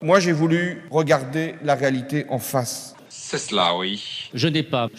Moi, j'ai voulu regarder la réalité en face. C'est cela, oui. Je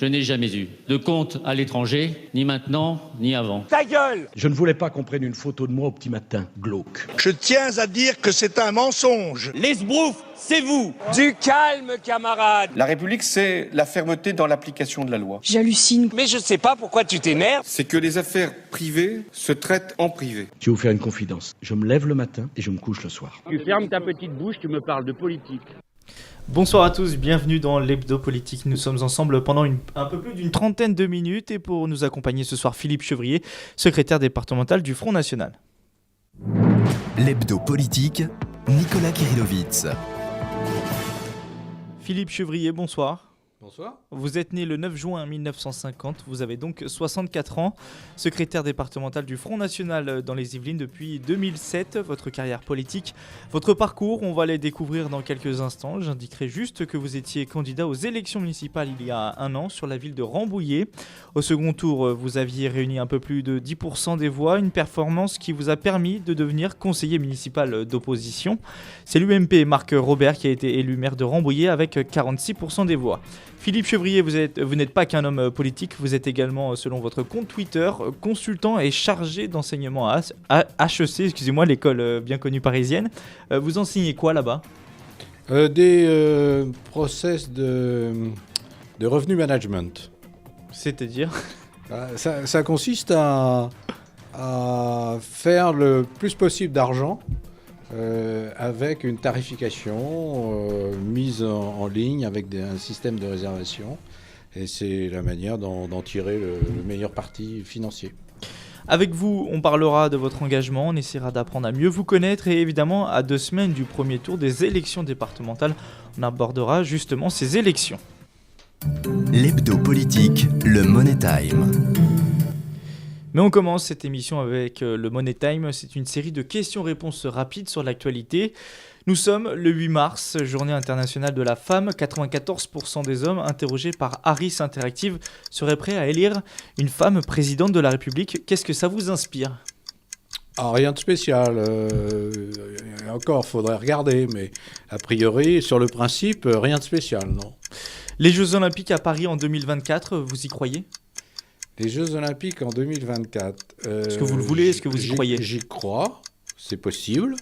n'ai jamais eu de compte à l'étranger, ni maintenant, ni avant. Ta gueule! Je ne voulais pas qu'on prenne une photo de moi au petit matin, glauque. Je tiens à dire que c'est un mensonge. Les sbroufs, c'est vous! Du calme, camarade! La République, c'est la fermeté dans l'application de la loi. J'hallucine. Mais je sais pas pourquoi tu t'énerves. C'est que les affaires privées se traitent en privé. Je vais vous faire une confidence. Je me lève le matin et je me couche le soir. Tu fermes ta petite bouche, tu me parles de politique. Bonsoir à tous, bienvenue dans l'Hebdo Politique. Nous sommes ensemble pendant un peu plus d'une trentaine de minutes et pour nous accompagner ce soir, Philippe Chevrier, secrétaire départemental du Front National. L'Hebdo Politique, Nicolas Kirillovitz. Philippe Chevrier, bonsoir. Bonsoir. Vous êtes né le 9 juin 1950, vous avez donc 64 ans, secrétaire départemental du Front National dans les Yvelines depuis 2007. Votre carrière politique, votre parcours, on va les découvrir dans quelques instants. J'indiquerai juste que vous étiez candidat aux élections municipales il y a un an sur la ville de Rambouillet. Au second tour, vous aviez réuni un peu plus de 10% des voix, une performance qui vous a permis de devenir conseiller municipal d'opposition. C'est l'UMP Marc Robert qui a été élu maire de Rambouillet avec 46% des voix. Philippe Chevrier, vous n'êtes pas qu'un homme politique, vous êtes également, selon votre compte Twitter, consultant et chargé d'enseignement à HEC, l'école bien connue parisienne. Vous enseignez quoi là-bas ? Des process de revenu management. C'est-à-dire ? Ça consiste à faire le plus possible d'argent avec une tarification mise en ligne avec un système de réservation. Et c'est la manière d'en tirer le meilleur parti financier. Avec vous, on parlera de votre engagement, on essaiera d'apprendre à mieux vous connaître et évidemment, à 2 semaines du premier tour des élections départementales, on abordera justement ces élections. L'Hebdo Politique, le Money Time. Mais on commence cette émission avec le Money Time. C'est une série de questions-réponses rapides sur l'actualité. Nous sommes le 8 mars, journée internationale de la femme. 94% des hommes interrogés par Harris Interactive seraient prêts à élire une femme présidente de la République. Qu'est-ce que ça vous inspire ? Rien de spécial. Encore, faudrait regarder, mais a priori, sur le principe, rien de spécial, non. Les Jeux Olympiques à Paris en 2024, vous y croyez ? Les Jeux Olympiques en 2024. Est-ce que vous le voulez ? Est-ce que vous y croyez ? J'y crois, c'est possible.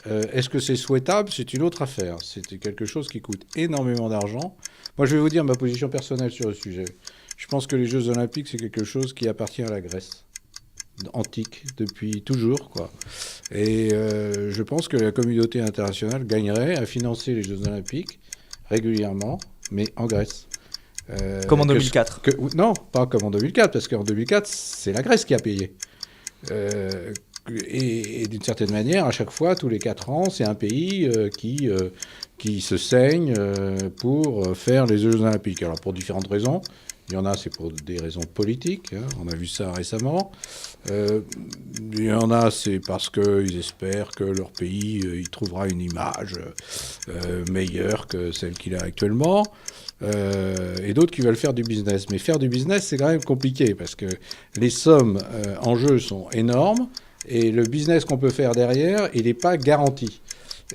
Est-ce que c'est souhaitable ? C'est une autre affaire. C'est quelque chose qui coûte énormément d'argent. Moi, je vais vous dire ma position personnelle sur le sujet. Je pense que les Jeux Olympiques, c'est quelque chose qui appartient à la Grèce antique, depuis toujours, quoi. Et je pense que la communauté internationale gagnerait à financer les Jeux Olympiques régulièrement, mais en Grèce. Comme en 2004. Non, pas comme en 2004, parce qu'en 2004, c'est la Grèce qui a payé. Et d'une certaine manière, à chaque fois, tous les 4 ans, c'est un pays qui se saigne pour faire les Jeux Olympiques. Alors, pour différentes raisons. Il y en a, c'est pour des raisons politiques, hein, on a vu ça récemment. Il y en a, c'est parce qu'ils espèrent que leur pays il trouvera une image meilleure que celle qu'il a actuellement. Et d'autres qui veulent faire du business. Mais faire du business, c'est quand même compliqué, parce que les sommes en jeu sont énormes, et le business qu'on peut faire derrière, il n'est pas garanti.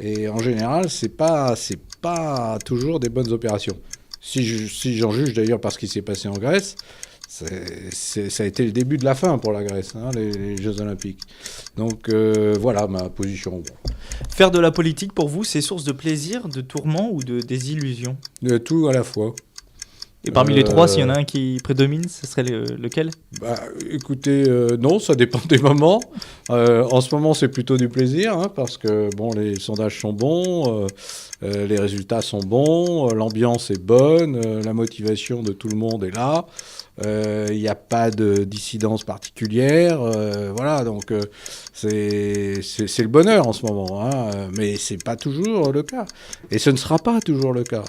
Et en général, c'est pas toujours des bonnes opérations. Si j'en juge d'ailleurs par ce qui s'est passé en Grèce, ça a été le début de la fin pour la Grèce, hein, les Jeux Olympiques. Donc voilà ma position. Faire de la politique, pour vous, c'est source de plaisir, de tourment ou de désillusion ? De tout à la fois. Et parmi les trois, s'il y en a un qui prédomine, ce serait lequel ? Écoutez, non, ça dépend des moments. En ce moment, c'est plutôt du plaisir, hein, parce que bon, les sondages sont bons, les résultats sont bons, l'ambiance est bonne, la motivation de tout le monde est là. Il n'y a pas de dissidence particulière, voilà, donc c'est le bonheur en ce moment, hein, mais c'est pas toujours le cas, et ce ne sera pas toujours le cas.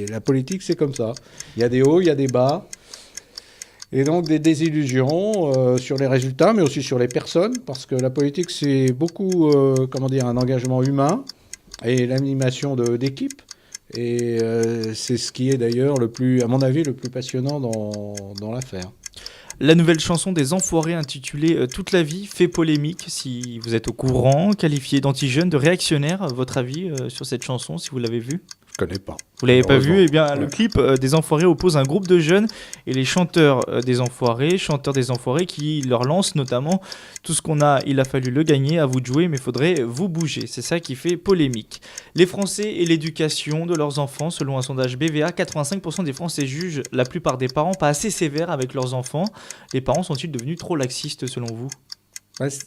La politique, c'est comme ça. Il y a des hauts, il y a des bas, et donc des désillusions sur les résultats, mais aussi sur les personnes, parce que la politique, c'est beaucoup, un engagement humain et l'animation d'équipe. Et c'est ce qui est d'ailleurs à mon avis, le plus passionnant dans l'affaire. La nouvelle chanson des Enfoirés intitulée Toute la vie fait polémique. Si vous êtes au courant, qualifié d'anti-jeune, de réactionnaire, votre avis sur cette chanson, si vous l'avez vue? Je connais pas. Vous l'avez pas vu? Eh bien, le clip des Enfoirés oppose un groupe de jeunes et les chanteurs des Enfoirés qui leur lancent notamment tout ce qu'on a, il a fallu le gagner, à vous de jouer, mais faudrait vous bouger. C'est ça qui fait polémique. Les Français et l'éducation de leurs enfants, selon un sondage BVA, 85% des Français jugent la plupart des parents pas assez sévères avec leurs enfants. Les parents sont-ils devenus trop laxistes selon vous?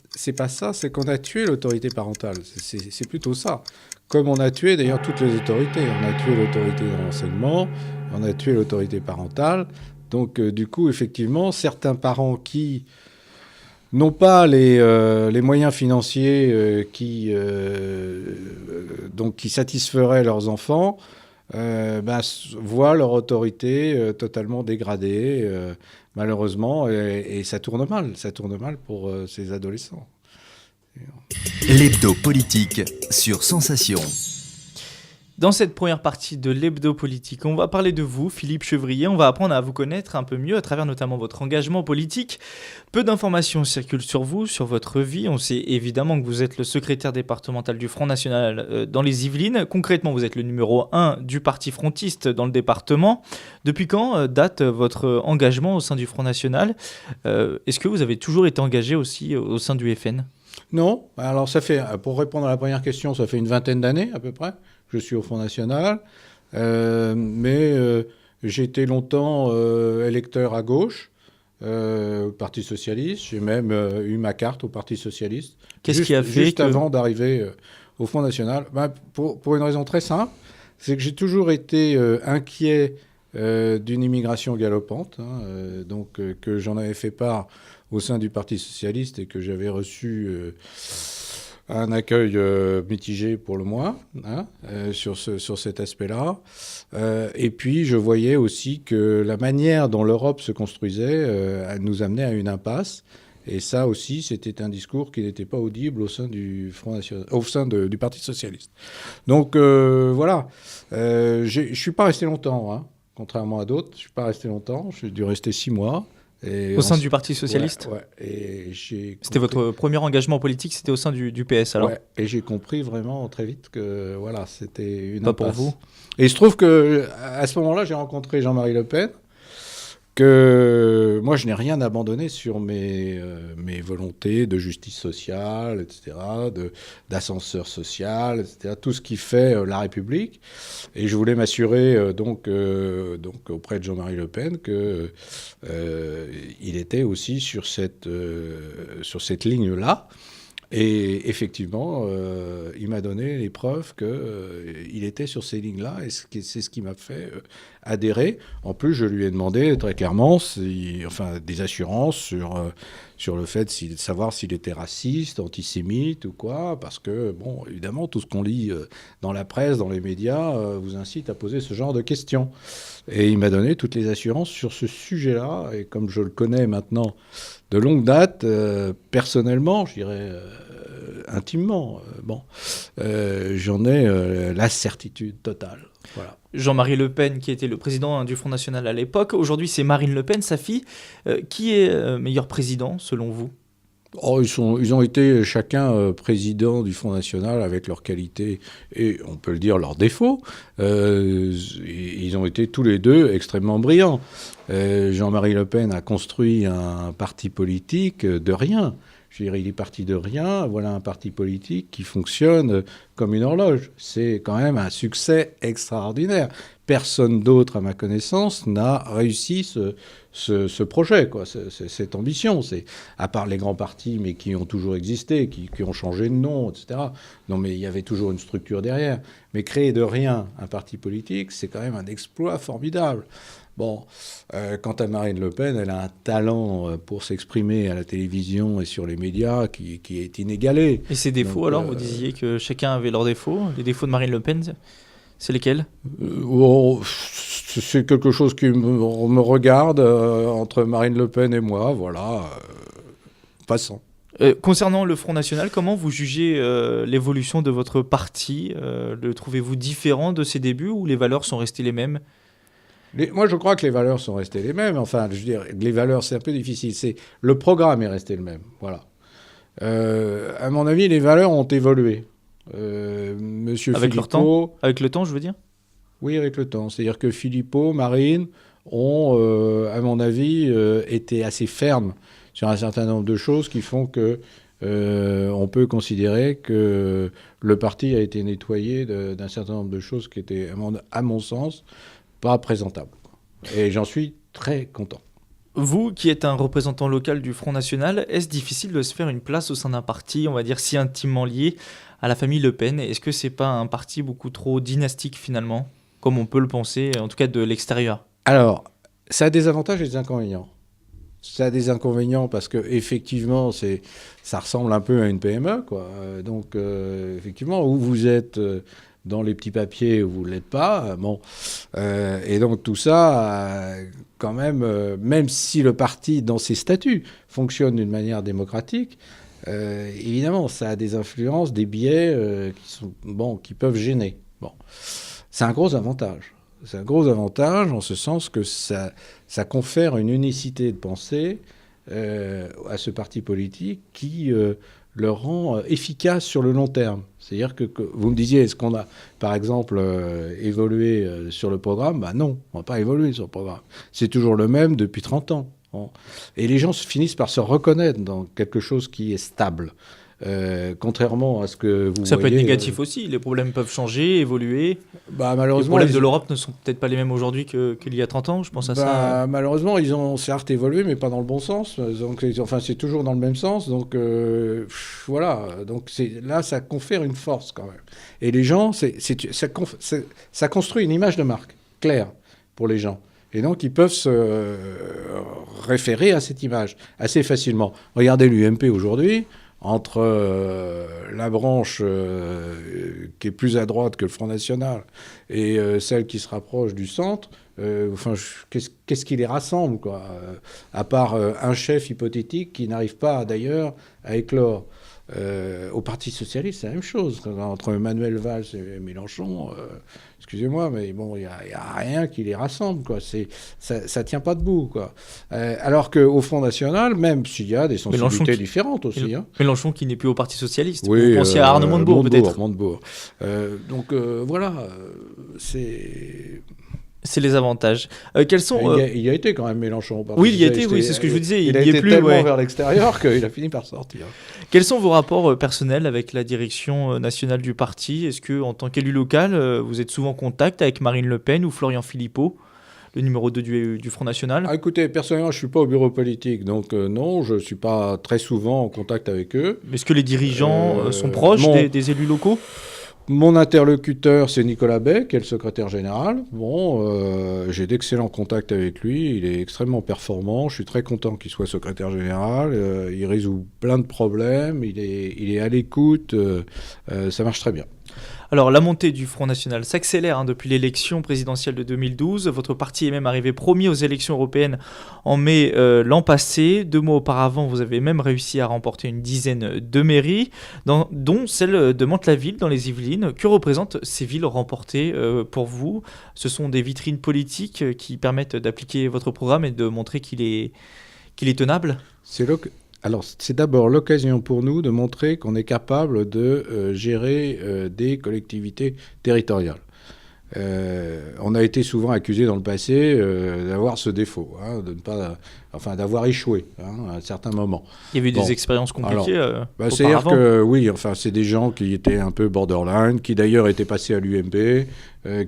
C'est pas ça, c'est qu'on a tué l'autorité parentale. C'est plutôt ça. Comme on a tué d'ailleurs toutes les autorités. On a tué l'autorité de l'enseignement, on a tué l'autorité parentale. Donc du coup, effectivement, certains parents qui n'ont pas les moyens financiers qui satisferaient leurs enfants, voient leur autorité totalement dégradée, malheureusement, et ça tourne mal pour ces adolescents. L'hebdo politique sur Sensation. Dans cette première partie de l'hebdo politique, on va parler de vous, Philippe Chevrier. On va apprendre à vous connaître un peu mieux à travers notamment votre engagement politique. Peu d'informations circulent sur vous, sur votre vie. On sait évidemment que vous êtes le secrétaire départemental du Front National dans les Yvelines. Concrètement, vous êtes le numéro 1 du parti frontiste dans le département. Depuis quand date votre engagement au sein du Front National? Est-ce que vous avez toujours été engagé aussi au sein du FN? Non. Alors ça fait, pour répondre à la première question, ça fait une vingtaine d'années à peu près. Je suis au Front National, mais j'ai été longtemps électeur à gauche, au Parti Socialiste. J'ai même eu ma carte au Parti Socialiste. Qu'est-ce qui a fait juste avant d'arriver au Front National? Pour une raison très simple, c'est que j'ai toujours été inquiet d'une immigration galopante, donc que j'en avais fait part au sein du Parti Socialiste et que j'avais reçu un accueil mitigé pour le moins sur cet aspect-là. Et puis, je voyais aussi que la manière dont l'Europe se construisait nous amenait à une impasse. Et ça aussi, c'était un discours qui n'était pas audible au sein du Front National, au sein du Parti Socialiste. Donc, voilà. Je ne suis pas resté longtemps, contrairement à d'autres. Je ne suis pas resté longtemps. J'ai dû rester 6 mois. Au sein du Parti Socialiste? Ouais. Et c'était votre premier engagement politique, c'était au sein du PS alors? Ouais, et j'ai compris vraiment très vite que voilà, c'était une pas impasse. Pour vous. Et il se trouve qu'à ce moment-là, j'ai rencontré Jean-Marie Le Pen, que moi, je n'ai rien abandonné sur mes volontés de justice sociale, etc., d'ascenseur social, etc., tout ce qui fait la République. Et je voulais m'assurer donc auprès de Jean-Marie Le Pen qu'il était aussi sur cette ligne-là. Et effectivement, il m'a donné les preuves qu'il était sur ces lignes-là, et c'est ce qui m'a fait adhérer. En plus, je lui ai demandé très clairement des assurances sur le fait de savoir s'il était raciste, antisémite ou quoi, parce que, bon, évidemment, tout ce qu'on lit dans la presse, dans les médias, vous incite à poser ce genre de questions. Et il m'a donné toutes les assurances sur ce sujet-là, et comme je le connais maintenant de longue date, personnellement, je dirais intimement, j'en ai la certitude totale. Voilà. Jean-Marie Le Pen, qui était le président du Front National à l'époque, aujourd'hui c'est Marine Le Pen, sa fille. Qui est meilleur président selon vous? Ils ont été chacun président du Front National avec leurs qualités et, on peut le dire, leurs défauts. Ils ont été tous les deux extrêmement brillants. Jean-Marie Le Pen a construit un parti politique de rien. Je dirais, il est parti de rien. Voilà un parti politique qui fonctionne comme une horloge. C'est quand même un succès extraordinaire. Personne d'autre, à ma connaissance, n'a réussi ce projet, quoi, cette ambition. C'est, à part les grands partis, mais qui ont toujours existé, qui ont changé de nom, etc. Non, mais il y avait toujours une structure derrière. Mais créer de rien un parti politique, c'est quand même un exploit formidable. Bon, quant à Marine Le Pen, elle a un talent pour s'exprimer à la télévision et sur les médias qui est inégalé. Et ses défauts, alors, vous disiez que chacun avait leurs défauts. Les défauts de Marine Le Pen, c'est lesquels? C'est quelque chose qui me regarde entre Marine Le Pen et moi, voilà, passant. Concernant le Front National, comment vous jugez l'évolution de votre parti? Le trouvez-vous différent de ses débuts ou les valeurs sont restées les mêmes? Moi, je crois que les valeurs sont restées les mêmes. Enfin, je veux dire, les valeurs, c'est un peu difficile. Le programme est resté le même. Voilà. À mon avis, les valeurs ont évolué. Monsieur Avec Philippot, leur temps. Avec le temps, je veux dire. Oui, avec le temps. C'est-à-dire que Philippot, Marine ont, à mon avis, été assez fermes sur un certain nombre de choses qui font que on peut considérer que le parti a été nettoyé d'un certain nombre de choses qui étaient, à mon sens, pas présentables. Et j'en suis très content. Vous, qui êtes un représentant local du Front National, est-ce difficile de se faire une place au sein d'un parti, on va dire, si intimement lié à la famille Le Pen? Est-ce que c'est pas un parti beaucoup trop dynastique, finalement, comme on peut le penser, en tout cas de l'extérieur? Alors, ça a des avantages et des inconvénients. Ça a des inconvénients parce que effectivement, ça ressemble un peu à une PME, quoi. Donc, effectivement, où vous êtes dans les petits papiers, où vous ne l'êtes pas. Bon, et donc tout ça, quand même, même si le parti, dans ses statuts, fonctionne d'une manière démocratique, évidemment, ça a des influences, des biais qui peuvent gêner. Bon, c'est un gros avantage. C'est un gros avantage en ce sens que ça confère une unicité de pensée à ce parti politique qui le rend efficace sur le long terme. C'est-à-dire que vous me disiez, est-ce qu'on a, par exemple, évolué sur le programme? Ben non, on n'a pas évolué sur le programme. C'est toujours le même depuis 30 ans. Bon. Et les gens finissent par se reconnaître dans quelque chose qui est stable. Contrairement à ce que vous voyez... Ça peut être négatif aussi, les problèmes peuvent changer, évoluer. Malheureusement, les problèmes de l'Europe ne sont peut-être pas les mêmes aujourd'hui qu'il y a 30 ans, je pense à ça. Malheureusement, ils ont certes évolué, mais pas dans le bon sens. Donc, c'est toujours dans le même sens. Donc, voilà. Donc, là, ça confère une force quand même. Et les gens, ça construit une image de marque claire pour les gens. Et donc, ils peuvent se référer à cette image assez facilement. Regardez l'UMP aujourd'hui. Entre la branche qui est plus à droite que le Front National et celle qui se rapproche du centre, qu'est-ce qui les rassemble, quoi, à part un chef hypothétique qui n'arrive pas d'ailleurs à éclore. Au Parti Socialiste, c'est la même chose. Entre Manuel Valls et Mélenchon, excusez-moi, mais bon, il n'y a rien qui les rassemble, quoi. Ça ne tient pas debout, quoi. Alors qu'au Front National, même s'il y a des sensibilités différentes aussi. Mélenchon qui n'est plus au Parti Socialiste. Oui, vous pensiez à Arnaud Montebourg, peut-être. Montebourg. Donc voilà, c'est les avantages. Quels sont, il y a été quand même Mélenchon. Oui, il y a été, oui, c'est ce que je vous disais. Il a été tellement vers l'extérieur qu'il a fini par sortir. Quels sont vos rapports personnels avec la direction nationale du parti? Est-ce que, en tant qu'élu local, vous êtes souvent en contact avec Marine Le Pen ou Florian Philippot, le numéro 2 du Front National? Écoutez, personnellement, je ne suis pas au bureau politique, donc non, je ne suis pas très souvent en contact avec eux. Est-ce que les dirigeants sont proches des élus locaux? Mon interlocuteur, c'est Nicolas Bay, qui est le secrétaire général. Bon, j'ai d'excellents contacts avec lui. Il est extrêmement performant. Je suis très content qu'il soit secrétaire général. Il résout plein de problèmes. Il est à l'écoute. Ça marche très bien. Alors, la montée du Front National s'accélère depuis l'élection présidentielle de 2012. Votre parti est même arrivé premier aux élections européennes en mai l'an passé. 2 mois auparavant, vous avez même réussi à remporter une dizaine de mairies, dont celle de Mantes-la-Ville dans les Yvelines. Que représentent ces villes remportées pour vous? Ce sont des vitrines politiques qui permettent d'appliquer votre programme et de montrer qu'il est tenable? Alors, c'est d'abord l'occasion pour nous de montrer qu'on est capable de gérer des collectivités territoriales. On a été souvent accusé dans le passé d'avoir ce défaut, d'avoir échoué à un certain moment. Il y avait eu des expériences compliquées c'est-à-dire que oui, c'est des gens qui étaient un peu borderline, qui d'ailleurs étaient passés à l'UMP,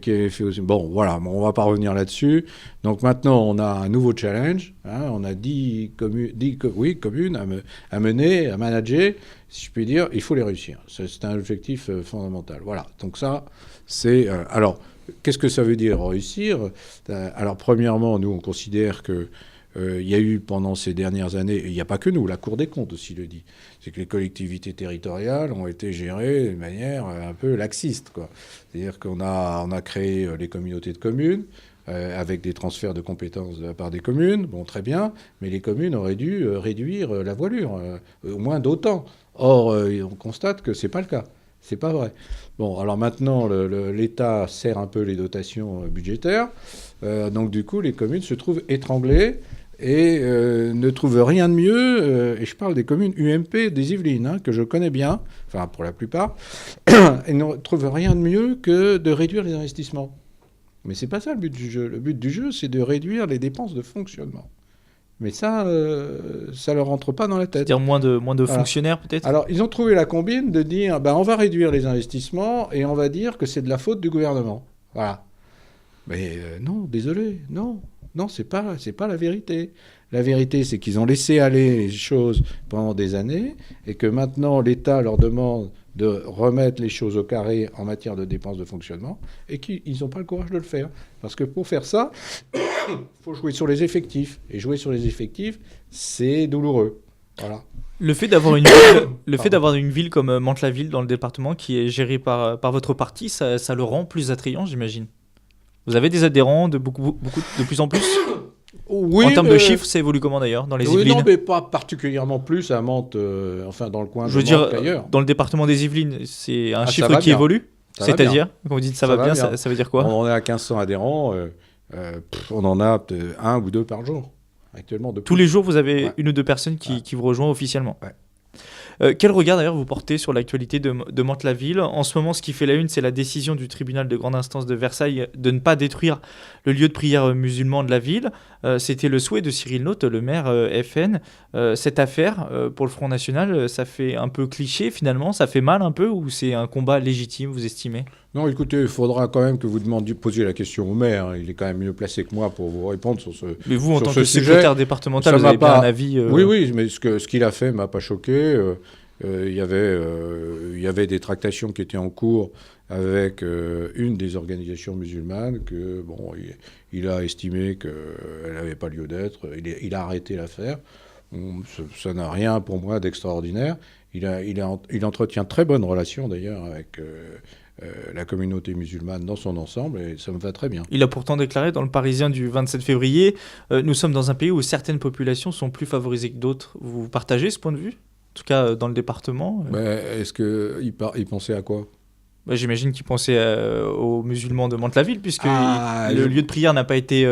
qui avaient fait aussi... Bon, voilà, on ne va pas revenir là-dessus. Donc maintenant, on a un nouveau challenge. On a 10 communes à mener, à manager. Si je puis dire, il faut les réussir. C'est un objectif fondamental. Voilà, donc ça, c'est... alors, qu'est-ce que ça veut dire réussir? Alors, premièrement, nous, on considère que il y a eu pendant ces dernières années, et il n'y a pas que nous, la Cour des comptes aussi le dit, c'est que les collectivités territoriales ont été gérées de manière un peu laxiste, quoi. C'est-à-dire qu'on a créé les communautés de communes, avec des transferts de compétences de la part des communes, bon, très bien, mais les communes auraient dû réduire la voilure, au moins d'autant. Or, on constate que ce n'est pas le cas. C'est pas vrai. Bon, alors maintenant, l'État serre un peu les dotations budgétaires. Donc du coup, les communes se trouvent étranglées et ne trouvent rien de mieux. Et je parle des communes UMP des Yvelines, hein, que je connais bien, enfin pour la plupart, et ne trouvent rien de mieux que de réduire les investissements. Mais c'est pas ça le but du jeu. Le but du jeu, c'est de réduire les dépenses de fonctionnement. Mais ça leur rentre pas dans la tête. C'est-à-dire moins de Voilà. fonctionnaires peut-être. Alors, ils ont trouvé la combine de dire, on va réduire les investissements et on va dire que c'est de la faute du gouvernement. Voilà. Mais non, désolé, non, c'est pas la vérité. La vérité, c'est qu'ils ont laissé aller les choses pendant des années et que maintenant l'État leur demande de remettre les choses au carré en matière de dépenses de fonctionnement et qu'ils n'ont pas le courage de le faire. Parce que pour faire ça, il faut jouer sur les effectifs. Et jouer sur les effectifs, c'est douloureux. Voilà. Le fait d'avoir une ville comme Mantes-la-Ville dans le département qui est gérée par votre parti, ça le rend plus attrayant, j'imagine. Vous avez des adhérents de plus en plus. Oui, en termes de chiffres, ça évolue comment d'ailleurs dans les Yvelines? Non, mais pas particulièrement plus à Mantes, enfin dans le coin Je de veux dire, Mantes qu'ailleurs. Dans le département des Yvelines, c'est un ça chiffre va qui bien. évolue. Ça va C'est-à-dire, bien. quand vous dites ça va bien, ça veut dire quoi? On en est à 1500 adhérents, on en a peut-être 1 ou 2 par jour actuellement. Tous les jours, vous avez Ouais. une ou deux personnes qui vous rejoignent officiellement. Ouais. Quel regard d'ailleurs vous portez sur l'actualité de Mantes-la-Ville? En ce moment, ce qui fait la une, c'est la décision du tribunal de grande instance de Versailles de ne pas détruire le lieu de prière musulman de la ville. C'était le souhait de Cyril Naute, le maire FN. Cette affaire, pour le Front National, ça fait un peu cliché finalement, ça fait mal un peu, ou c'est un combat légitime, vous estimez? Non, écoutez, il faudra quand même que vous posiez la question au maire. Il est quand même mieux placé que moi pour vous répondre sur ce Mais vous, en sur tant ce que sujet, secrétaire départemental, ça vous m'a avez bien pas- un avis Oui, mais ce qu'il a fait m'a pas choqué. Il y avait des tractations qui étaient en cours avec une des organisations musulmanes que il a estimé qu'elle n'avait pas lieu d'être. Il a arrêté l'affaire. Ça n'a rien pour moi d'extraordinaire. Il entretient très bonne relation d'ailleurs avec la communauté musulmane dans son ensemble et ça me va très bien. Il a pourtant déclaré dans le Parisien du 27 février « Nous sommes dans un pays où certaines populations sont plus favorisées que d'autres ». Vous partagez ce point de vue? En tout cas, dans le département Mais est-ce qu'il pensait à quoi? J'imagine qu'il pensait aux musulmans de Mantes-la-Ville, puisque Ah, le lieu de prière n'a pas été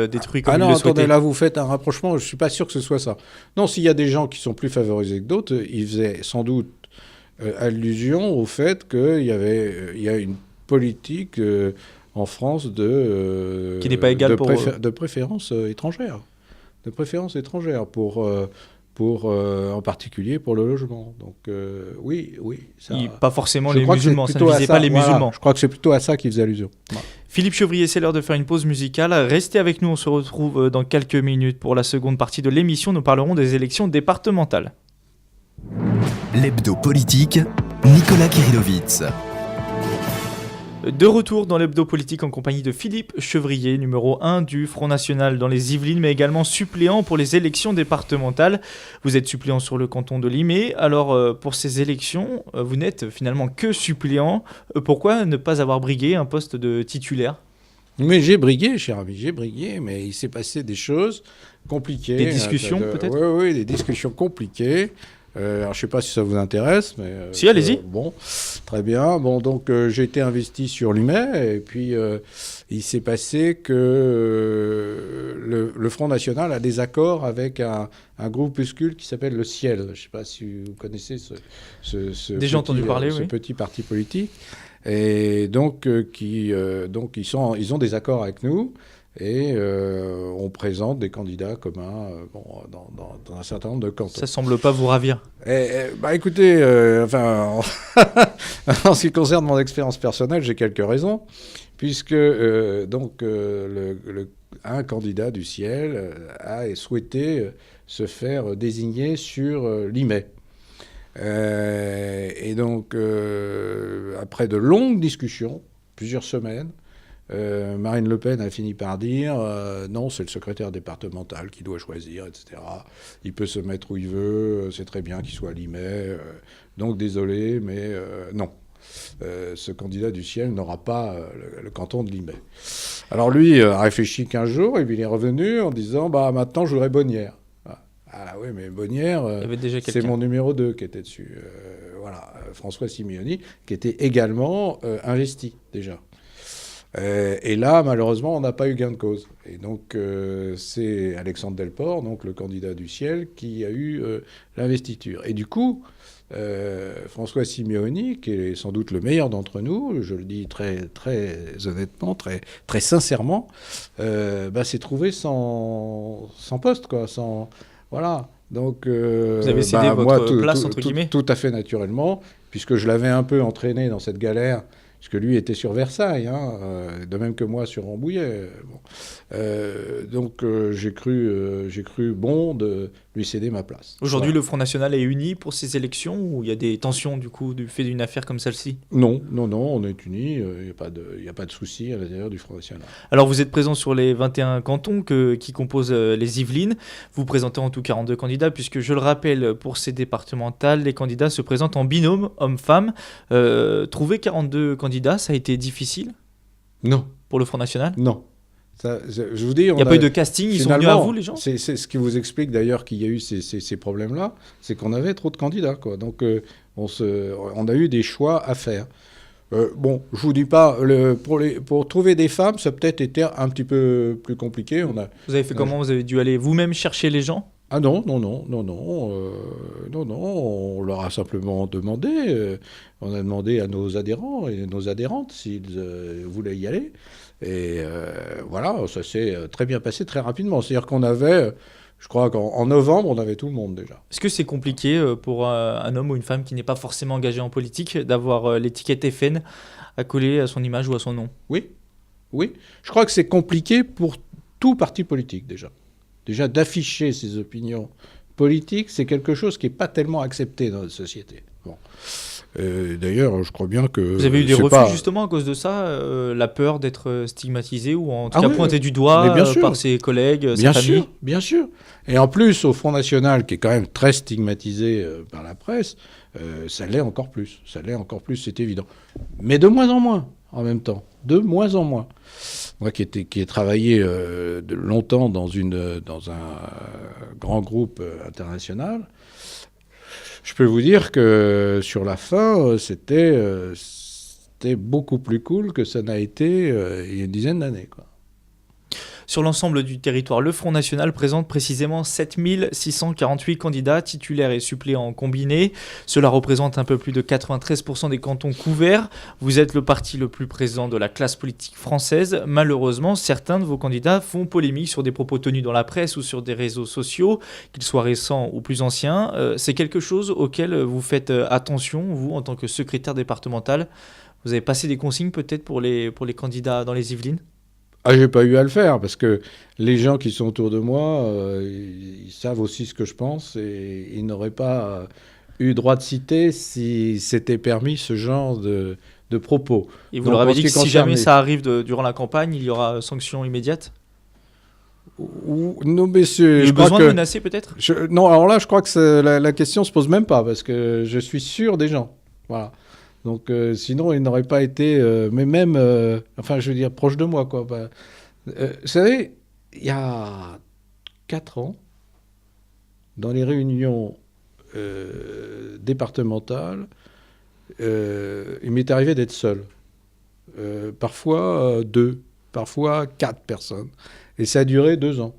détruit comme Ah il non, le attendez, souhaitait. là vous faites un rapprochement, je suis pas sûr que ce soit ça. Non, s'il y a des gens qui sont plus favorisés que d'autres, ils faisaient sans doute allusion au fait qu'il y a une politique en France Qui n'est pas égale de préférence étrangère. De préférence étrangère pour en particulier pour le logement. Donc oui, ça... Pas forcément Je les crois que c'est musulmans, ça ne plutôt à visait pas les voilà, musulmans. je crois que c'est plutôt à ça qu'il faisait allusion. Voilà. Philippe Chevrier, c'est l'heure de faire une pause musicale. Restez avec nous, on se retrouve dans quelques minutes pour la seconde partie de l'émission. Nous parlerons des élections départementales. L'hebdo politique, Nicolas Kirillovitz. De retour dans l'hebdo politique en compagnie de Philippe Chevrier, numéro 1 du Front National dans les Yvelines, mais également suppléant pour les élections départementales. Vous êtes suppléant sur le canton de Limay. Alors, pour ces élections, vous n'êtes finalement que suppléant. Pourquoi ne pas avoir brigué un poste de titulaire ? Mais j'ai brigué, cher ami, mais il s'est passé des choses compliquées. Des discussions, peut-être ? Oui, des discussions compliquées. Alors, je ne sais pas si ça vous intéresse, mais... Si, allez-y. Bon, très bien. Bon, donc, j'ai été investi sur Limay, et puis il s'est passé que le Front National a des accords avec un groupuscule qui s'appelle le Ciel. Je ne sais pas si vous connaissez Déjà entendu parler, oui. petit parti politique. Et donc, ils ont des accords avec nous. Et on présente des candidats communs dans un certain nombre de cantons. Ça semble pas vous ravir. Écoutez, en ce qui concerne mon expérience personnelle, j'ai quelques raisons, puisque un candidat du Ciel a souhaité se faire désigner sur Limay. Et donc, après de longues discussions, plusieurs semaines, Marine Le Pen a fini par dire non, c'est le secrétaire départemental qui doit choisir, etc. Il peut se mettre où il veut, c'est très bien qu'il soit à Limay. Donc désolé, mais non. Ce candidat du Ciel n'aura pas le canton de Limay. Alors lui a réfléchi 15 jours et puis il est revenu en disant maintenant je voudrais Bonnières. Ah oui, mais Bonnières, Il y avait déjà c'est quelqu'un. mon numéro 2 qui était dessus. Voilà, François Simeoni, qui était également investi déjà. Et là, malheureusement, on n'a pas eu gain de cause. Et donc, c'est Alexandre Delport, donc le candidat du Ciel, qui a eu l'investiture. Et du coup, François Simeoni, qui est sans doute le meilleur d'entre nous, je le dis très, très honnêtement, très, très sincèrement, s'est trouvé sans poste, quoi, sans... Voilà. Donc, Vous avez cédé votre place, entre guillemets. Tout à fait naturellement, puisque je l'avais un peu entraîné dans cette galère, puisque lui était sur Versailles, de même que moi sur Rambouillet. Donc j'ai cru bon de lui céder ma place. Aujourd'hui, le Front National est uni pour ces élections ou il y a des tensions du coup du fait d'une affaire comme celle-ci? Non, on est unis. Il n'y a pas de souci à l'intérieur du Front National. Alors vous êtes présent sur les 21 cantons qui composent les Yvelines. Vous présentez en tout 42 candidats puisque, je le rappelle, pour ces départementales, les candidats se présentent en binôme homme-femme. Trouver 42 candidats, ça a été difficile? Non. Pour le Front National? Non. Ça, je vous dis, il n'y a pas eu de casting, ils sont venus à vous, les gens? C'est ce qui vous explique d'ailleurs qu'il y a eu ces problèmes-là, c'est qu'on avait trop de candidats, quoi. Donc on a eu des choix à faire. Bon, je vous dis pas, pour trouver des femmes, ça a peut-être été un petit peu plus compliqué. Vous avez fait comment? Vous avez dû aller vous-même chercher les gens? Ah non, on leur a simplement demandé, on a demandé à nos adhérents et nos adhérentes s'ils voulaient y aller. Et voilà, ça s'est très bien passé très rapidement. C'est-à-dire qu'on avait, je crois qu'en novembre, on avait tout le monde déjà. Est-ce que c'est compliqué pour un homme ou une femme qui n'est pas forcément engagé en politique d'avoir l'étiquette FN accolée à son image ou à son nom? Oui. Je crois que c'est compliqué pour tout parti politique déjà. Déjà, d'afficher ses opinions politiques, c'est quelque chose qui n'est pas tellement accepté dans notre société. Bon. D'ailleurs, je crois bien que... Vous avez eu des refus justement à cause de ça, la peur d'être stigmatisé ou en tout cas pointé du doigt par ses collègues, sa famille? Bien sûr. Et en plus, au Front National, qui est quand même très stigmatisé par la presse, ça l'est encore plus. C'est évident. Mais de moins en moins, en même temps. De moins en moins. Moi qui ai travaillé longtemps dans un grand groupe international, je peux vous dire que sur la fin, c'était beaucoup plus cool que ça n'a été il y a une dizaine d'années, quoi. Sur l'ensemble du territoire, le Front National présente précisément 7648 candidats titulaires et suppléants combinés. Cela représente un peu plus de 93% des cantons couverts. Vous êtes le parti le plus présent de la classe politique française. Malheureusement, certains de vos candidats font polémique sur des propos tenus dans la presse ou sur des réseaux sociaux, qu'ils soient récents ou plus anciens. C'est quelque chose auquel vous faites attention, vous, en tant que secrétaire départemental. Vous avez passé des consignes peut-être pour les candidats dans les Yvelines? Ah, j'ai pas eu à le faire, parce que les gens qui sont autour de moi, ils savent aussi ce que je pense, et ils n'auraient pas eu droit de citer si c'était permis ce genre de propos. Et vous leur avez dit que si jamais ça arrive durant la campagne, il y aura sanction immédiate? Non, mais c'est... Le besoin de menacer peut-être? Non, alors là, je crois que la question se pose même pas, parce que je suis sûr des gens. Voilà. Donc sinon, il n'aurait pas été, mais même, proche de moi, quoi. Vous savez, il y a 4 ans, dans les réunions départementales, il m'est arrivé d'être seul. Parfois 2, parfois 4 personnes. Et ça a duré 2 ans.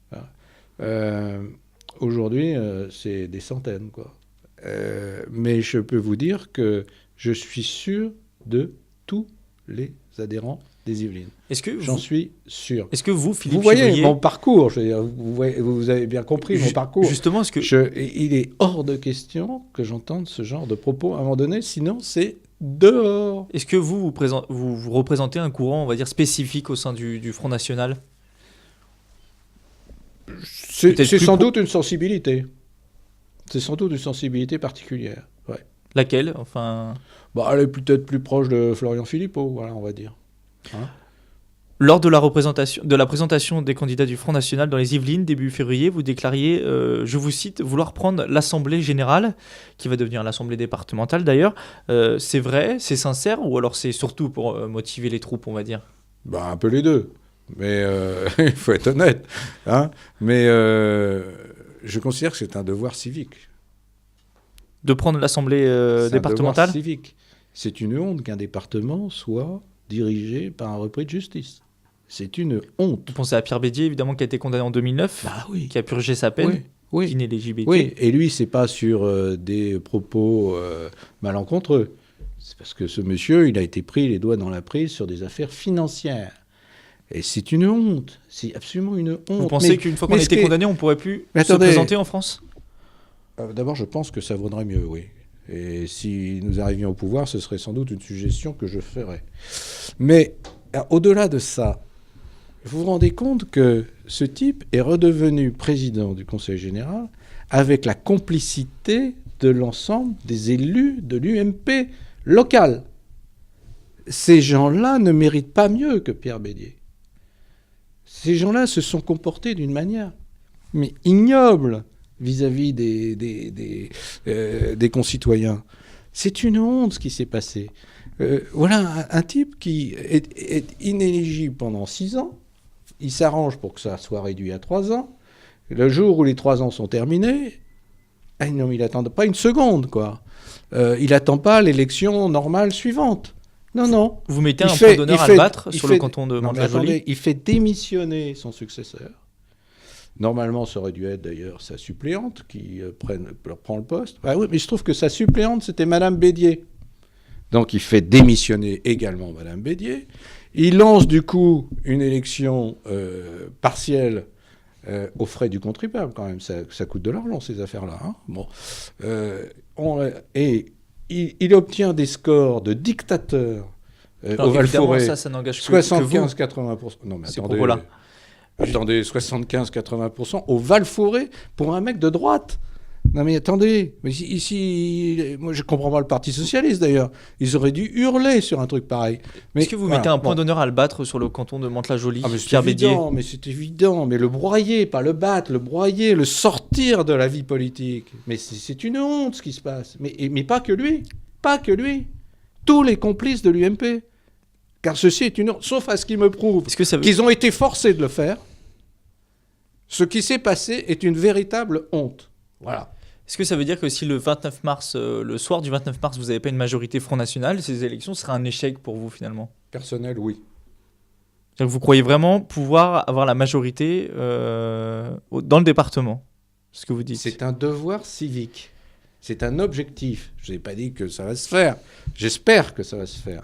Voilà. Aujourd'hui, c'est des centaines, quoi. Mais je peux vous dire que je suis sûr de tous les adhérents des Yvelines. J'en suis sûr. Est-ce que vous, Philippe Vous voyez Chevrier... mon parcours, je veux dire, vous avez bien compris mon parcours. Justement, il est hors de question que j'entende ce genre de propos à un moment donné, sinon c'est dehors. Est-ce que vous représentez un courant, on va dire, spécifique au sein du Front National? C'est sans doute une sensibilité. C'est sans doute une sensibilité particulière. Ouais. Laquelle? Enfin... elle est peut-être plus proche de Florian Philippot, voilà, on va dire. Lors de la présentation des candidats du Front National dans les Yvelines, début février, vous déclariez, je vous cite, vouloir prendre l'Assemblée Générale, qui va devenir l'Assemblée départementale d'ailleurs. C'est vrai, c'est sincère, ou alors c'est surtout pour motiver les troupes, on va dire? Un peu les deux. Mais il faut être honnête. Mais je considère que c'est un devoir civique. De prendre l'Assemblée départementale ? C'est un devoir civique. C'est une honte qu'un département soit dirigé par un repris de justice. C'est une honte. Vous pensez à Pierre Bédier, évidemment, qui a été condamné en 2009, qui a purgé sa peine, d'inéligibilité. Oui, et lui, c'est pas sur des propos malencontreux. C'est parce que ce monsieur, il a été pris les doigts dans la prise sur des affaires financières. Et c'est une honte. C'est absolument une honte. Vous pensez qu'une fois qu'on a été condamné, on ne pourrait plus se présenter en France ? D'abord, je pense que ça vaudrait mieux, oui. Et si nous arrivions au pouvoir, ce serait sans doute une suggestion que je ferais. Mais au-delà de ça, vous vous rendez compte que ce type est redevenu président du Conseil général avec la complicité de l'ensemble des élus de l'UMP local. Ces gens-là ne méritent pas mieux que Pierre Bédier. Ces gens-là se sont comportés d'une manière mais ignoble vis-à-vis des concitoyens. C'est une honte ce qui s'est passé. Voilà un type qui est inéligible pendant 6 ans. Il s'arrange pour que ça soit réduit à 3 ans. Le jour où les 3 ans sont terminés, non, il n'attend pas une seconde, quoi. Il n'attend pas l'élection normale suivante. Non. Vous mettez un point d'honneur à le battre sur le canton de Mantes-la-Jolie. Il fait démissionner son successeur. Normalement, ça aurait dû être d'ailleurs sa suppléante qui prend le poste. Ah oui, mais je trouve que sa suppléante, c'était Madame Bédier. Donc il fait démissionner également Madame Bédier. Il lance du coup une élection partielle aux frais du contribuable quand même. Ça coûte de l'argent ces affaires-là. Hein. Bon. Et il obtient des scores de dictateur au Val-Forêt. Ça n'engage que 75-80%. Non mais attendez, 75-80% au Val-Forêt pour un mec de droite. Non mais attendez, ici, moi je comprends pas le Parti Socialiste d'ailleurs. Ils auraient dû hurler sur un truc pareil. Mais est-ce que vous mettez un point d'honneur à le battre sur le canton de Mantes-la-Jolie, Pierre Bédier ? Mais c'est évident, mais le broyer, pas le battre, le broyer, le sortir de la vie politique. Mais c'est une honte ce qui se passe. Mais pas que lui, tous les complices de l'UMP. Car ceci est une honte, sauf à ce qu'ils me prouvent qu'ils ont été forcés de le faire. Ce qui s'est passé est une véritable honte. Voilà. Est-ce que ça veut dire que si le 29 mars, le soir du 29 mars, vous n'avez pas une majorité Front National, ces élections seraient un échec pour vous finalement ? Personnel, oui. C'est-à-dire que vous croyez vraiment pouvoir avoir la majorité dans le département ? C'est ce que vous dites. C'est un devoir civique. C'est un objectif. Je n'ai pas dit que ça va se faire. J'espère que ça va se faire.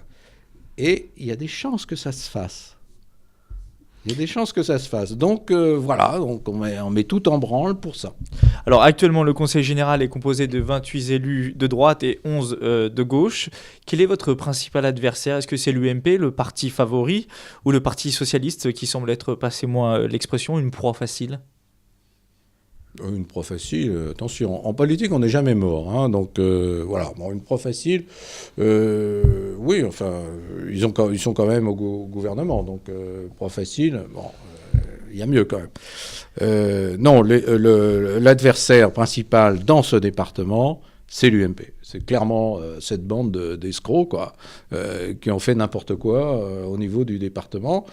Et il y a des chances que ça se fasse. Donc voilà, donc on met tout en branle pour ça. Alors actuellement, le Conseil général est composé de 28 élus de droite et 11 de gauche. Quel est votre principal adversaire ? Est-ce que c'est l'UMP, le parti favori, ou le Parti socialiste qui semble être, passez-moi l'expression, une proie facile ? Une proie facile, attention, en politique on n'est jamais mort, hein, donc voilà, bon, une proie facile, oui, enfin, ils sont quand même au gouvernement, donc proie facile, bon, il y a mieux quand même. Non, l'adversaire principal dans ce département, c'est l'UMP. C'est clairement cette bande d'escrocs, quoi, qui ont fait n'importe quoi au niveau du département.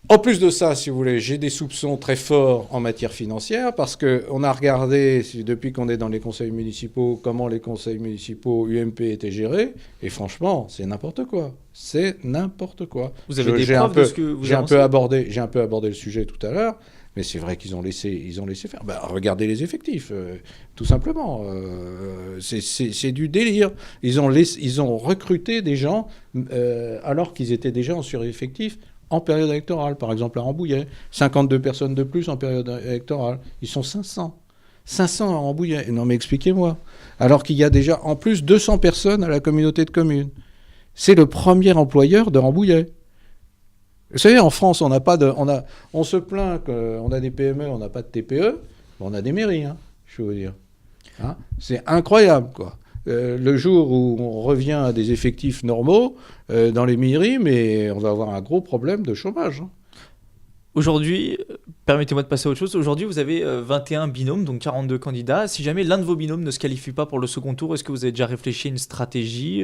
En plus de ça, si vous voulez, j'ai des soupçons très forts en matière financière parce qu'on a regardé, depuis qu'on est dans les conseils municipaux, comment les conseils municipaux UMP étaient gérés. Et franchement, c'est n'importe quoi. C'est n'importe quoi. Vous avez des preuves de ce que vous avancez ? J'ai un peu abordé le sujet tout à l'heure. Mais c'est vrai qu'ils ont laissé faire. Regardez les effectifs, tout simplement. C'est du délire. Ils ont recruté des gens alors qu'ils étaient déjà en sureffectif en période électorale. Par exemple, à Rambouillet, 52 personnes de plus en période électorale. Ils sont 500. 500 à Rambouillet. Non mais expliquez-moi. Alors qu'il y a déjà en plus 200 personnes à la communauté de communes. C'est le premier employeur de Rambouillet. Vous savez, en France, on se plaint qu'on a des PME, on n'a pas de TPE, on a des mairies, hein, je veux vous dire. Hein, c'est incroyable, quoi. Le jour où on revient à des effectifs normaux dans les mairies, mais on va avoir un gros problème de chômage. Hein. Aujourd'hui, permettez-moi de passer à autre chose. Aujourd'hui, vous avez 21 binômes, donc 42 candidats. Si jamais l'un de vos binômes ne se qualifie pas pour le second tour, est-ce que vous avez déjà réfléchi à une stratégie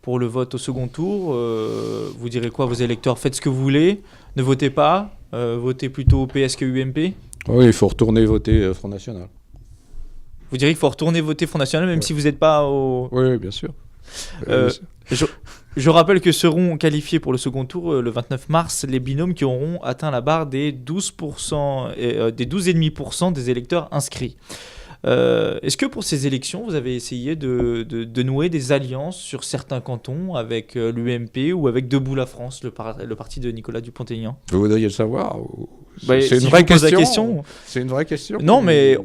pour le vote au second tour ? Vous direz quoi à vos électeurs ? Faites ce que vous voulez, ne votez pas, votez plutôt PS que UMP ? Oui, il faut retourner voter Front National. Vous diriez qu'il faut retourner voter Front National, même si vous n'êtes pas au... Oui, bien sûr. Je rappelle que seront qualifiés pour le second tour le 29 mars les binômes qui auront atteint la barre des 12% des 12,5% des électeurs inscrits. Est-ce que pour ces élections, vous avez essayé de nouer des alliances sur certains cantons avec l'UMP ou avec Debout la France, le parti de Nicolas Dupont-Aignan ? Vous voudriez le savoir C'est une si vraie je vous pose la question. C'est une vraie question. Non, mais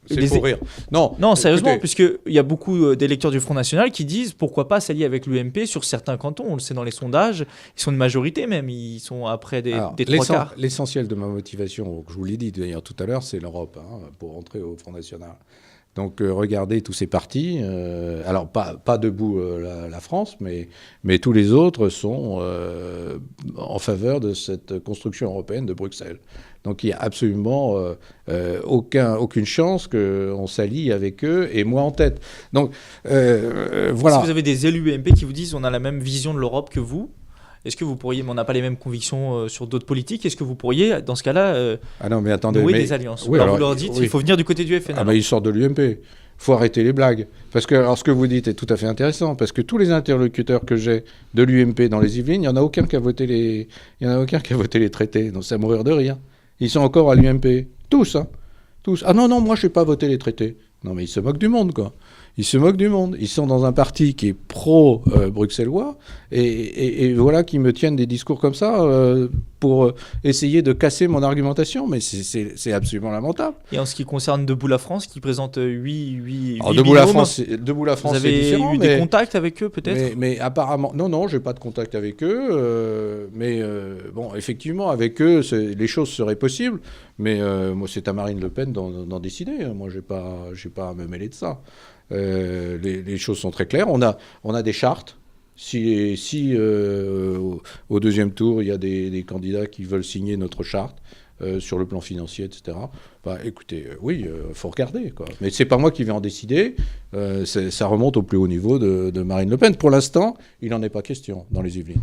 c'est pour rire. Non, sérieusement, écoutez, puisqu'il y a beaucoup d'électeurs du Front National qui disent pourquoi pas s'allier avec l'UMP sur certains cantons. On le sait dans les sondages, ils sont une majorité même, ils sont à près des trois quarts. L'essentiel de ma motivation, je vous l'ai dit d'ailleurs tout à l'heure, c'est l'Europe, pour rentrer au Front National. Donc regardez tous ces partis, alors pas Debout la France, mais tous les autres sont en faveur de cette construction européenne de Bruxelles. Donc il n'y a absolument aucune chance qu'on s'allie avec eux, et moi en tête. Donc voilà. Si vous avez des élus UMP qui vous disent on a la même vision de l'Europe que vous, est-ce que vous pourriez, mais on n'a pas les mêmes convictions sur d'autres politiques, est-ce que vous pourriez, dans ce cas-là, nouer des alliances ? Oui, alors vous leur dites, il faut venir du côté du FN. Ils sortent de l'UMP. Il faut arrêter les blagues. Parce que alors, ce que vous dites est tout à fait intéressant, parce que tous les interlocuteurs que j'ai de l'UMP dans les Yvelines, il n'y en a aucun qui a voté les traités. Donc c'est à mourir de rire. Ils sont encore à l'UMP. Tous. Tous. Ah non, moi je n'ai pas voté les traités. Non mais ils se moquent du monde, quoi. Ils se moquent du monde. Ils sont dans un parti qui est pro-bruxellois et voilà qu'ils me tiennent des discours comme ça pour essayer de casser mon argumentation. Mais c'est absolument lamentable. Et en ce qui concerne Debout la France, qui présente 8 Debout la France, c'est vous avez différent. Eu des contacts avec eux peut-être ? mais apparemment, non, j'ai pas de contact avec eux. Bon, effectivement, avec eux, les choses seraient possibles. Mais moi, c'est à Marine Le Pen d'en décider. Moi, j'ai pas à me mêler de ça. Les choses sont très claires. On a des chartes. Si au deuxième tour, il y a des candidats qui veulent signer notre charte sur le plan financier, etc., écoutez, oui, faut regarder, quoi. Mais c'est pas moi qui vais en décider. Ça remonte au plus haut niveau de Marine Le Pen. Pour l'instant, il n'en est pas question dans les Yvelines.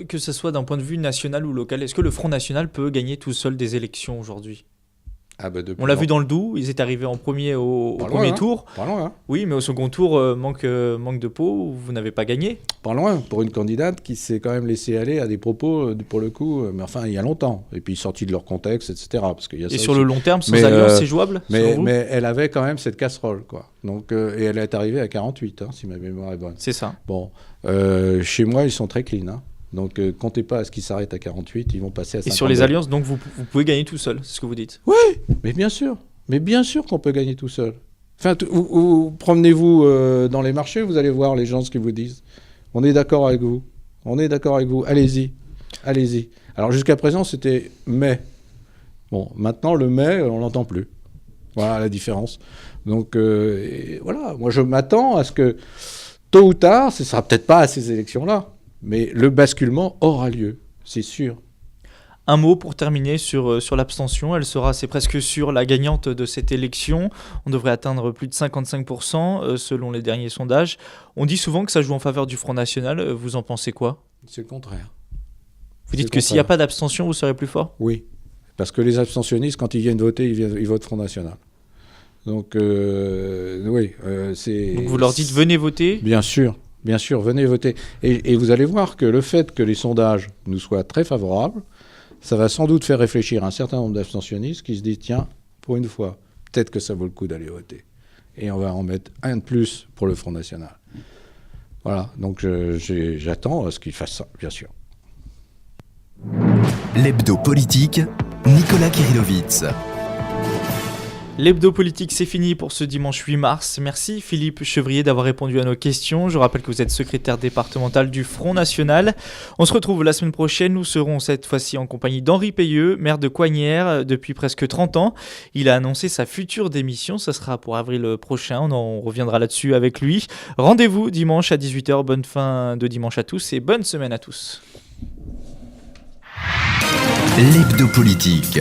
Que ce soit d'un point de vue national ou local, est-ce que le Front National peut gagner tout seul des élections aujourd'hui ? On l'a vu dans le Doubs, ils étaient arrivés en premier au premier tour. Pas loin. Oui, mais au second tour, manque de peau, vous n'avez pas gagné. Pas loin, pour une candidate qui s'est quand même laissée aller à des propos, pour le coup, mais enfin, il y a longtemps. Et puis sortis de leur contexte, etc. Parce qu'il y a et sur le long terme, sans alliance, c'est jouable mais elle avait quand même cette casserole, quoi. Donc, et elle est arrivée à 48, si ma mémoire est bonne. C'est ça. Bon, chez moi, ils sont très clean, Donc, comptez pas à ce qu'ils s'arrêtent à 48, ils vont passer à 52. Et sur les alliances, donc, vous pouvez gagner tout seul, c'est ce que vous dites ? Oui, mais bien sûr. Mais bien sûr qu'on peut gagner tout seul. Enfin, promenez-vous dans les marchés, vous allez voir les gens ce qu'ils vous disent. On est d'accord avec vous. Allez-y. Alors, jusqu'à présent, c'était mais. Bon, maintenant, le mais, on l'entend plus. Voilà la différence. Donc, voilà. Moi, je m'attends à ce que, tôt ou tard, ce ne sera peut-être pas à ces élections-là, mais le basculement aura lieu, c'est sûr. Un mot pour terminer sur l'abstention. Elle sera, c'est presque sûr, la gagnante de cette élection. On devrait atteindre plus de 55% selon les derniers sondages. On dit souvent que ça joue en faveur du Front National. Vous en pensez quoi ? C'est le contraire. Vous dites que s'il n'y a pas d'abstention, vous serez plus fort ? Oui, parce que les abstentionnistes, quand ils viennent voter, ils votent Front National. Donc, oui, c'est... Donc vous leur dites venez voter ? Bien sûr, venez voter. Et vous allez voir que le fait que les sondages nous soient très favorables, ça va sans doute faire réfléchir un certain nombre d'abstentionnistes qui se disent, tiens, pour une fois, peut-être que ça vaut le coup d'aller voter. Et on va en mettre un de plus pour le Front National. Voilà, donc j'attends à ce qu'ils fassent ça, bien sûr. L'hebdo politique, Nicolas Kirillovitz. L'hebdo politique, c'est fini pour ce dimanche 8 mars. Merci Philippe Chevrier d'avoir répondu à nos questions. Je rappelle que vous êtes secrétaire départemental du Front National. On se retrouve la semaine prochaine. Nous serons cette fois-ci en compagnie d'Henri Peyeux, maire de Coignères depuis presque 30 ans. Il a annoncé sa future démission. Ça sera pour avril prochain. On reviendra là-dessus avec lui. Rendez-vous dimanche à 18h. Bonne fin de dimanche à tous et bonne semaine à tous. L'hebdo politique.